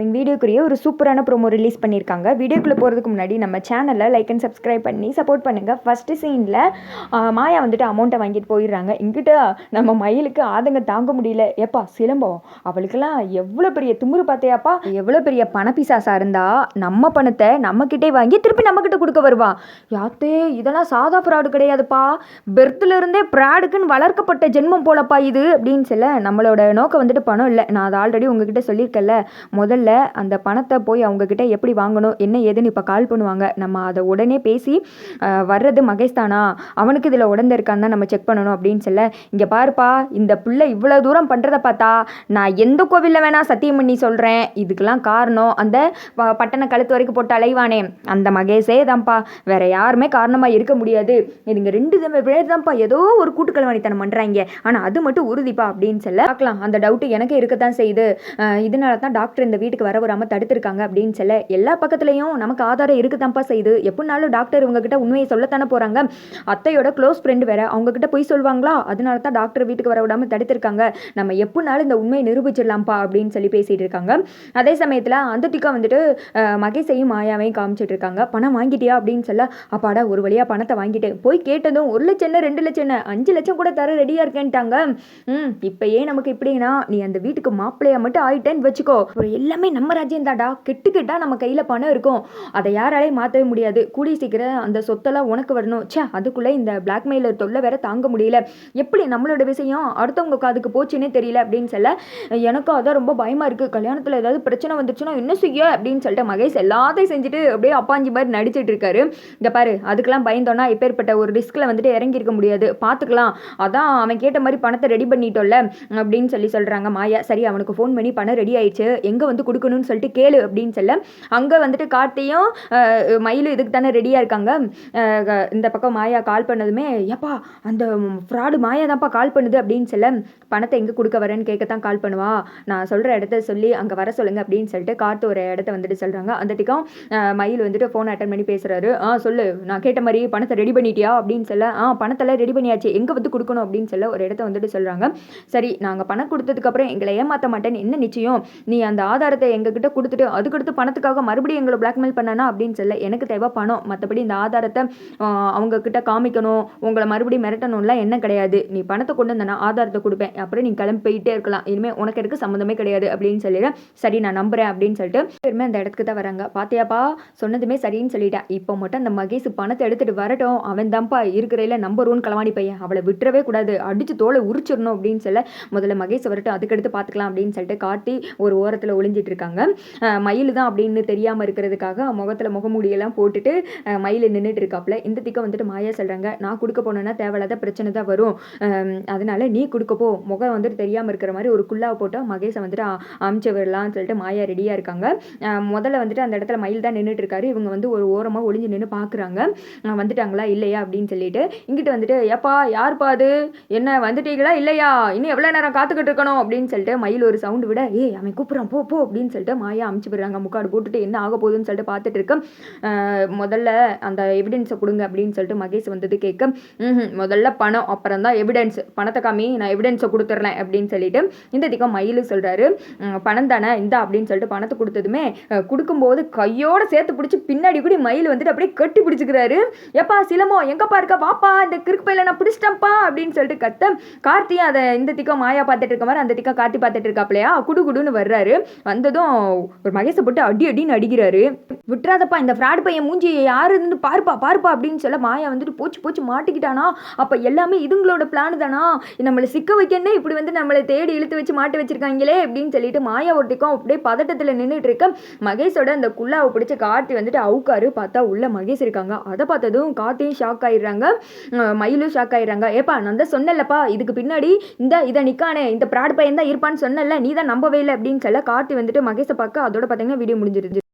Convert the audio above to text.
வீடியோக்குரிய ஒரு சூப்பரான promo release பண்ணியிருக்காங்க. வீடியோக்குள்ளே போகிறதுக்கு முன்னாடி நம்ம சேனலை லைக் அண்ட் சப்ஸ்கிரைப் பண்ணி சப்போர்ட் பண்ணுங்கள். ஃபஸ்ட்டு சீனில் மாயா வந்துட்டு அமௌண்ட்டை வாங்கிட்டு போயிடுறாங்க. இங்கிட்ட நம்ம மயிலுக்கு ஆதங்கம் தாங்க முடியல. ஏப்பா சிலம்பம், அவளுக்கெல்லாம் எவ்வளோ பெரிய திமிரு பார்த்தியாப்பா, எவ்வளோ பெரிய பணப்பிசாசாக இருந்தால் நம்ம பணத்தை நம்மக்கிட்டே வாங்கி திருப்பி நம்மக்கிட்ட கொடுக்க வருவா. யாத்தே, இதெல்லாம் சாதா ஃப்ராடு கிடையாதுப்பா, பெர்த்துலேருந்தே ப்ராடுக்குன்னு வளர்க்கப்பட்ட ஜென்மம் போலப்பா இது அப்படின்னு சொல்ல, நம்மளோட நோக்கம் வந்துட்டு பணம் இல்லை. நான் அதை ஆல்ரெடி உங்ககிட்ட சொல்லியிருக்கேன்ல. முதல்ல அந்த பணத்தை போய் அவங்கக்கிட்ட எப்படி வாங்கணும் என்ன ஏதுன்னு இப்போ கால் பண்ணுவாங்க. நம்ம அதை உடனே பேசி வர்றது மகேஷ் தானா, அவனுக்கு இதில் உடந்த இருக்கான்னு தான் நம்ம செக் பண்ணணும் அப்படின்னு சொல்ல, இங்கே பாருப்பா, இந்த பிள்ளை இவ்வளோ தூரம் பண்ணுறதை பார்த்தா நான் எந்த கோவிலில் வேணால் சத்தியம் பண்ணி சொல்கிறேன், இதுக்கெல்லாம் காரணம் அந்த பட்டண கழுத்து வரைக்கும் போட்டு அலைவானே அந்த மகேஷே தான்ப்பா, வேற யாருமே காரணமாக இருக்க முடியாது. இதுங்க ரெண்டு பேர் தான்ப்பா ஏதோ ஒரு கூட்டுக்கலவாணித்தனம் பண்ணுறாங்க, ஆனால் அது மட்டும் உறுதிப்பா அப்படின்னு சொல்ல, பார்க்கலாம், அந்த டவுட்டு எனக்கு இருக்கத்தான் செய்யுது. இதனால தான் டாக்டர் இந்த வீட்டுக்கு வர வராமல் தடுத்திருக்காங்க அப்படின்னு சொல்ல, எல்லா பக்கத்துலையும் நமக்கு ஆதாரம் இருக்குதான்ப்பா செய்யுது. எப்படினாலும் டாக்டர் உங்ககிட்ட உண்மையை சொல்லத்தானே போகிறாங்க. அத்தையோட க்ளோஸ் ஃப்ரெண்டு வேற, அவங்ககிட்ட போய் சொல்லுவாங்களா, அதனால தான் டாக்டர் வீட்டுக்கு வர விடாமல் தடுத்திருக்காங்க. நம்ம எப்படினாலும் இந்த உண்மையை நிரூபிச்சிடலாம்ப்பா அப்படின்னு சொல்லி பேசிகிட்டு இருக்காங்க. அதே சமயத்தில் அந்த டிக்கா வந்துட்டு மகேஷையும் மாயாவையும் காமிச்சிட்டு இருக்காங்க. பணம் வாங்கிட்டியா அப்படின்னு சொல்ல, அப்பாடா ஒரு வழியாக பணத்தை வாங்கிட்டேன், போய் கேட்டதும் 1 லட்சம் 2 லட்சம் 5 லட்சம் கூட தர ரெடியாக இருக்கேன்ட்டாங்க. இப்போயே நமக்கு இப்படின்னா நீ அந்த வீட்டுக்கு மாப்பிள்ளையா மட்டும் ஆயிட்டேன்னு வச்சுக்கோ, ஒரு எல்லாமே நம்ம ராஜ்யம் தாடா, கெட்டுக்கிட்டா நம்ம கையில் பணம் இருக்கும், அதை யாராலையும் மாற்றவே முடியாது. கூடிய சீக்கிரம் அந்த சொத்தெல்லாம் உனக்கு வரணும். அதுக்குள்ளே இந்த பிளாக்மெயிலர் தொல்லை வேற தாங்க முடியல, எப்படி நம்மளோட விஷயம் அடுத்தவங்க காதுக்கு போச்சுன்னே தெரியல அப்படின்னு சொல்ல, எனக்கும் அதான் ரொம்ப பயமாக இருக்குது, கல்யாணத்தில் ஏதாவது பிரச்சனை வந்துச்சுன்னா என்ன செய்ய அப்படின்னு சொல்லிட்டு மகேஷ் எல்லாத்தையும் செஞ்சுட்டு அப்படியே அப்பாஞ்சி மாதிரி நடிச்சிட்டு இருக்காரு. இங்கே பாரு, அதுக்கெல்லாம் பயந்தோன்னா இப்பேற்பட்ட ஒரு ரிஸ்கில் வந்துட்டு இறங்கியிருக்க முடியாது, பார்த்துக்கலாம், அதான் அவன் கேட்ட மாதிரி பணத்தை ரெடி பண்ணிட்டோம்ல அப்படின்னு சொல்லி சொல்கிறாங்க மாயா. சரி, அவனுக்கு ஃபோன் பண்ணி பணம் ரெடி ஆயிடுச்சு, எங்கே வந்து கொடுக்கணும்னு சொல்லிட்டு கேளு அப்படின்னு சொல்ல, அங்கே வந்துட்டு கார்த்தியும் மயிலும் இதுக்கு தானே ரெடியாக இருக்காங்க. இந்த பக்கம் மாயா கால் பண்ணதுமே, ஏப்பா அந்த ஃப்ராடு மாயா தான்ப்பா கால் பண்ணுது அப்படின்னு சொல்ல, பணத்தை எங்கே கொடுக்க வரேன்னு கேட்கத்தான் கால் பண்ணுவா, நான் சொல்கிற இடத்த சொல்லி அங்கே வர சொல்லுங்க அப்படின்னு சொல்லிட்டு கார்த்து ஒரு இடத்த வந்துட்டு சொல்கிறாங்க. அந்த டிக்கம் மயில் வந்துட்டு ஃபோன் அட்டன் பண்ணி பேசுகிறாரு. சொல்லு, நான் கேட்ட மாதிரி பணத்தை ரெடி பண்ணிட்டியா அப்படின்னு சொல்ல, பணத்தெல்லாம் ரெடி பண்ணியாச்சு, எங்கே வந்து கொடுக்கணும் அப்படின்னு சொல்ல ஒரு இடத்த வந்துட்டு சொல்கிறாங்க. சரி, நாங்கள் பணம் கொடுத்ததுக்கப்புறம் எங்களை ஏமாற்ற மாட்டேன்னு என்ன நிச்சயம், நீ அந்த ஆதாரத்தை எங்ககிட்ட கொடுத்துட்டு அதுக்கடுத்து பணத்துக்காக மறுபடியும் எங்களை பிளாக்மெயில் பண்ணானா அப்படின்னு சொல்ல, எனக்கு தேவை பணம், மற்றபடி இந்த ஆதாரத்தை அவங்க கிட்ட காமிக்கணும், உங்களை மறுபடியும் மிரட்டணும்லாம் என்ன கிடையாது, நீ பணத்தை கொண்டு வந்தனா ஆதாரத்தை கொடுப்பேன், அப்புறம் நீ கிளம்பி போயிட்டே இருக்கலாம், இனிமேல் உனக்கு எனக்கு சம்மந்தமே கிடையாது அப்படின்னு சொல்லிடுறேன். சரி, நான் நம்புறேன் அப்படின்னு சொல்லிட்டு திரும்ப அந்த இடத்துக்கு தான் வராங்க. பாத்தியாப்பா, சொன்னதுமே சரின்னு சொல்லிட்டேன், இப்போ மட்டும் அந்த மகேஷ் பணத்தை எடுத்துட்டு வரட்டும், அவன் தான்ப்பா இருக்கிறையில நம்பர் 1 களவாணி பையன், அவளை விட்டுறவே கூடாது, அடிச்சு தோலை உரிச்சிடணும் அப்படின்னு சொல்ல, முதல்ல மகேஷ் வரட்டும், அதுக்கடுத்து பார்த்துக்கலாம் அப்படின்னு சொல்லிட்டு காட்டி ஒரு ஓரத்தில் ஒளிஞ்சிட்டு இருக்காங்க. மயில் தான் அப்படின்னு தெரியாமல் இருக்கிறதுக்காக முகத்தில் முகமூடியெல்லாம் போட்டுட்டு மயில் நின்றுட்டு இருக்காப்புல. இந்த திக்கம் வந்துட்டு மாயா சொல்கிறாங்க, நான் கொடுக்க போனேன்னா தேவையில்லாத பிரச்சனை தான் வரும், அதனால நீ கொடுக்கப்போ, முகம் வந்துட்டு தெரியாமல் இருக்கிற மாதிரி ஒரு குல்லாவை போட்டால் மகேஷை வந்துட்டு அமுச்சு விடலாம்னு சொல்லிட்டு மாயா ரெடியாக இருக்காங்க. முதல்ல வந்துட்டு அந்த இடத்துல மயில் தான் நின்றுட்டு இருக்காரு. இவங்க வந்து ஒரு ஓரமாக ஒளிஞ்சு நின்று பார்க்குறாங்க, வந்துட்டாங்களா இல்லையா அப்படின்னு சொல்லிட்டு. இங்கிட்டு வந்துட்டு, ஏப்பா யாருப்பா அது, என்ன வந்துட்டீங்களா இல்லையா, இன்னும் எவ்வளோ நேரம் காத்துக்கிட்டு இருக்கணும் அப்படின்னு சொல்லிட்டு மயில் ஒரு சவுண்டு விட, அவன் கூப்பிட்றான் போ போ அப்படின்னு சொல்லிட்டு மாயா அமுச்சு விடுறாங்க. முக்காடு போட்டுட்டு என்ன ஆக போகுதுன்னு சொல்லிட்டு பார்த்துட்டு இருக்க, முதல்ல அந்த எவிடன்ஸை கொடுங்க அப்படின்னு சொல்லிட்டு மகேஷ் வந்தது கேட்க, முதல்ல பணம் அப்புறம் தான் எவிடன்ஸ், பணத்தை காமி நான் எவிடன்ஸை கொடுத்துட்றேன் அப்படின்னு சொல்லிட்டு இந்த திக்கம் மயிலு சொல்கிறாரு. பணம் தானே இந்தா அப்படின்னு சொல்லிட்டு பணத்தை கொடுத்ததுமே, கொடுக்கும்போது கையோட சேர்த்து பிடிச்சி பின்னாடி கூட மயில் வந்துட்டு அப்படியே கட்டி பிடிச்சிக்கிறாரு. எப்பா சிலமோ எங்கப்பா இருக்க, வாப்பா இந்த கிறுக்கு பையில நான் பிடிச்சிட்டேன்ப்பா அப்படின்னு சொல்லிட்டு கத்த, கார்த்தியும் அதை இந்த திக்கம் மாயா பார்த்துட்டு இருக்க மாதிரி அந்த திக்கம் கார்த்தி பார்த்துட்டு இருக்காப்லையா, குடுன்னு வர்றாரு. வந்ததும் ஒரு மகேஷை போட்டு அடின்னு அடிக்கிறாரு. விட்டுறாதப்பா, இந்த ஃப்ராட் பையன் மூஞ்சி யாரு இருந்து பாருப்பா அப்படின்னு சொல்ல, மாயா வந்துட்டு போச்சு மாட்டிக்கிட்டானா, அப்போ எல்லாமே இதுங்களோட பிளான் தானா, நம்மளை சிக்க வைக்கனே இப்படி வந்து நம்மளை தேடி இழுத்து வச்சு மாட்டி வச்சிருக்காங்களே அப்படின்னு சொல்லிட்டு மாயா ஒட்டிக்கும் அப்படியே பதட்டத்தில் நின்றுட்டு இருக்க, மகேஷோட அந்த குல்லாவை பிடிச்ச கார்த்தி வந்துட்டு அவுக்காரு. பார்த்தா உள்ள மகேஷ் இருக்காங்க. அதை பார்த்ததும் கார்த்தியும் ஷாக் ஆயிடுறாங்க, மயிலும் ஷாக் ஆயிடுறாங்க. ஏப்பா நான் தான் சொன்னேன்லப்பா, இதுக்கு பின்னாடி இதை நிக்கானே இந்த ஃப்ராட் பையன் தான் இருப்பான்னு சொன்னல, நீ தான் நம்பவே இல்லை அப்படின்னு சொல்ல, கார்த்தி வந்துட்டு மகேஷை பார்க்க. அதோட பார்த்தீங்கன்னா வீடியோ முடிஞ்சிருச்சு.